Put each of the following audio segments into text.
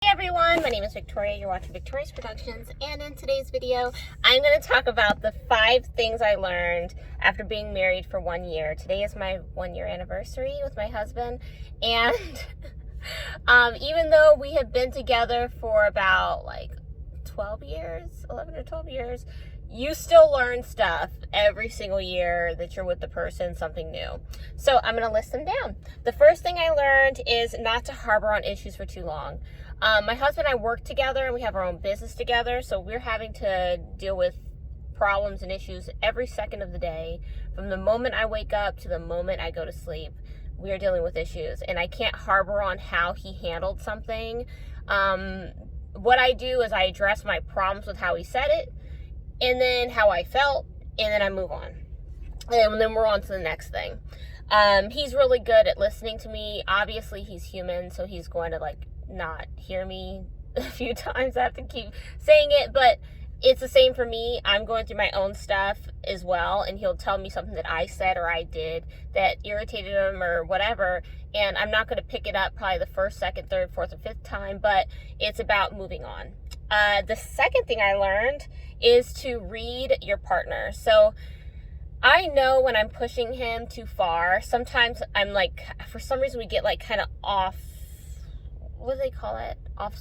Hey everyone, my name is Victoria. You're watching Victoria's Productions, and in today's video, I'm going to talk about the 5 things I learned after being married for 1 year. Today is my 1-year anniversary with my husband, and even though we have been together for about 12 years, 11 or 12 years, you still learn stuff every single year that you're with the person, something new. So I'm going to list them down. The first thing I learned is not to harbor on issues for too long. My husband and I work together and we have our own business together, so we're having to deal with problems and issues every second of the day. From the moment I wake up to the moment I go to sleep, we are dealing with issues, and I can't harbor on how he handled something. What I do is I address my problems with how he said it, and then how I felt, and then I move on. And then we're on to the next thing. He's really good at listening to me. Obviously, he's human, so he's going to not hear me a few times. I have to keep saying it, but it's the same for me. I'm going through my own stuff as well, and he'll tell me something that I said or I did that irritated him or whatever, and I'm not going to pick it up probably the first, second, third, fourth, or fifth time, but it's about moving on. The second thing I learned is to read your partner. So I know when I'm pushing him too far. Sometimes I'm for some reason we get kind of off, what do they call it? Out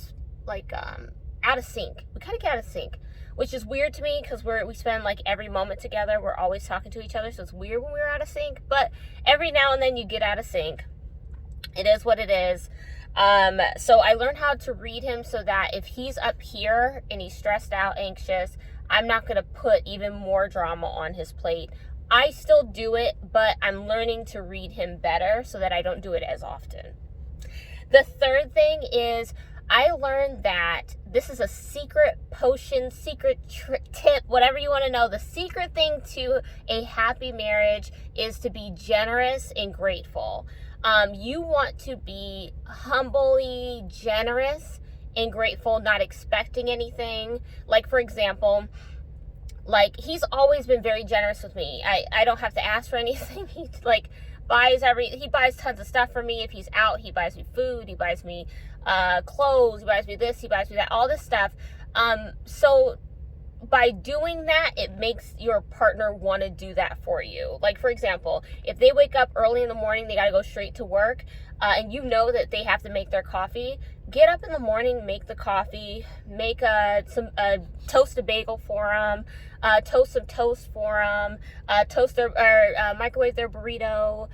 of sync. We kind of get out of sync, which is weird to me because we spend every moment together. We're always talking to each other, so it's weird when we're out of sync. But every now and then you get out of sync. It is what it is. So I learned how to read him so that if he's up here and he's stressed out, anxious, I'm not going to put even more drama on his plate. I still do it, but I'm learning to read him better so that I don't do it as often. The third thing is I learned that this is a secret potion, secret tip, whatever you want to know. The secret thing to a happy marriage is to be generous and grateful. You want to be humbly generous and grateful, not expecting anything. For example, he's always been very generous with me. I don't have to ask for anything. He buys tons of stuff for me. If he's out, he buys me food, he buys me clothes, he buys me this, he buys me that, all this stuff. So by doing that, it makes your partner want to do that for you. For example, if they wake up early in the morning, they got to go straight to work, and you know that they have to make their coffee. Get up in the morning, make the coffee, make toast a bagel for them, toast some toast for them, microwave their burrito.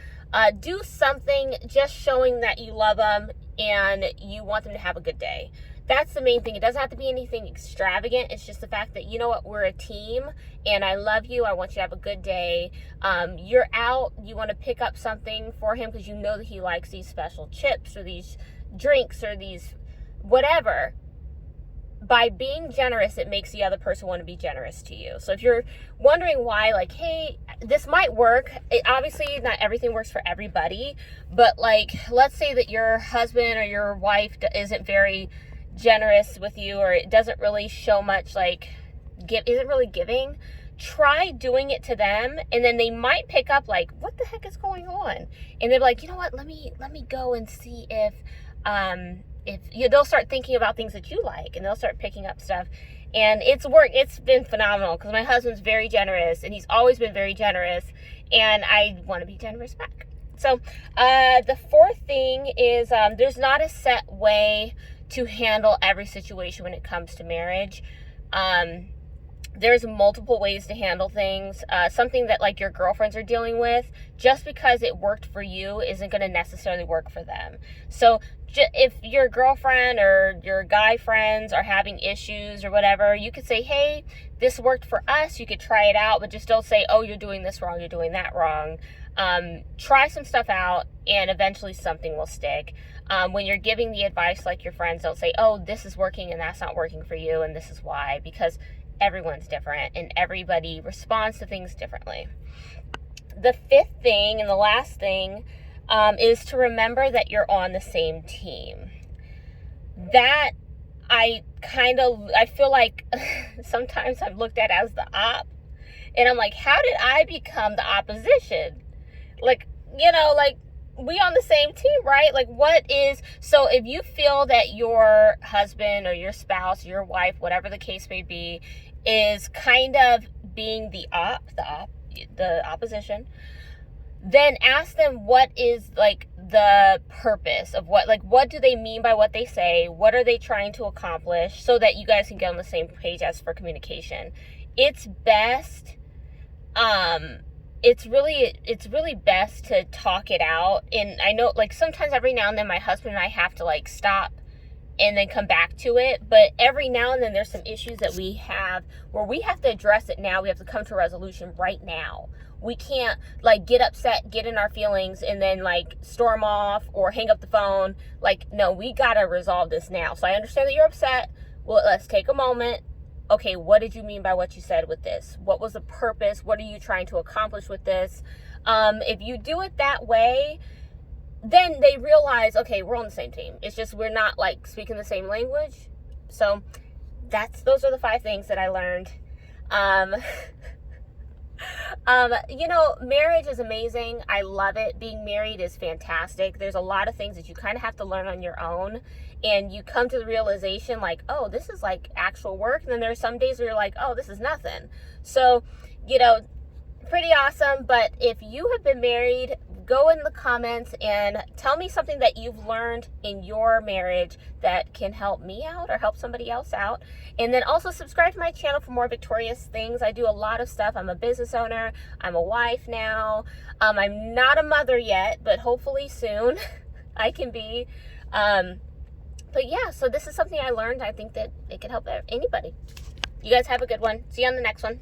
Do something just showing that you love them and you want them to have a good day. That's the main thing. It doesn't have to be anything extravagant. It's just the fact that, you know what, we're a team and I love you. I want you to have a good day. You're out. You want to pick up something for him because you know that he likes these special chips or these drinks or these whatever. By being generous, it makes the other person want to be generous to you. So if you're wondering why, hey, this might work. Obviously, not everything works for everybody. But let's say that your husband or your wife isn't very generous with you, or it doesn't really show much isn't really giving. Try doing it to them, and then they might pick up what the heck is going on, and they're you know what, let me go and see if they'll start thinking about things that you like, and they'll start picking up stuff. And it's been phenomenal because my husband's very generous, and he's always been very generous, and I want to be generous back. So the fourth thing is there's not a set way to handle every situation when it comes to marriage. There's multiple ways to handle things. Something that your girlfriends are dealing with, just because it worked for you isn't going to necessarily work for them. So if your girlfriend or your guy friends are having issues or whatever, you could say, hey, this worked for us. You could try it out, but just don't say, oh, you're doing this wrong, you're doing that wrong. Try some stuff out, and eventually something will stick. When you're giving the advice, your friends, don't say, oh, this is working and that's not working for you, and this is why, because everyone's different and everybody responds to things differently. The fifth thing and the last thing is to remember that you're on the same team. That I feel sometimes I'm looked at as the op, and I'm how did I become the opposition? we on the same team, right? Like, so if you feel that your husband or your spouse, your wife, whatever the case may be, is kind of being the opposition, then ask them what is like the purpose of what do they mean by what they say? What are they trying to accomplish, so that you guys can get on the same page as for communication. It's best, it's really best to talk it out. And I know, like, sometimes every now and then my husband and I have to like stop and then come back to it, but every now and then there's some issues that we have where we have to address it now. We have to come to a resolution right now. We can't like get upset, get in our feelings, and then like storm off or hang up the phone. Like, no, we gotta resolve this now. So I understand that you're upset. Well, let's take a moment. Okay, what did you mean by what you said with this? What was the purpose? What are you trying to accomplish with this? If you do it that way, then they realize, okay, we're on the same team. It's just we're not like speaking the same language. So those are the 5 things that I learned. Marriage is amazing. I love it. Being married is fantastic. There's a lot of things that you kind of have to learn on your own, and you come to the realization like, oh, this is like actual work. And then there's some days where you're like, oh, this is nothing. So, pretty awesome. But if you have been married, go in the comments and tell me something that you've learned in your marriage that can help me out or help somebody else out. And then also subscribe to my channel for more Victorious things. I do a lot of stuff. I'm a business owner. I'm a wife now. I'm not a mother yet, but hopefully soon I can be. But yeah, so this is something I learned. I think that it could help anybody. You guys have a good one. See you on the next one.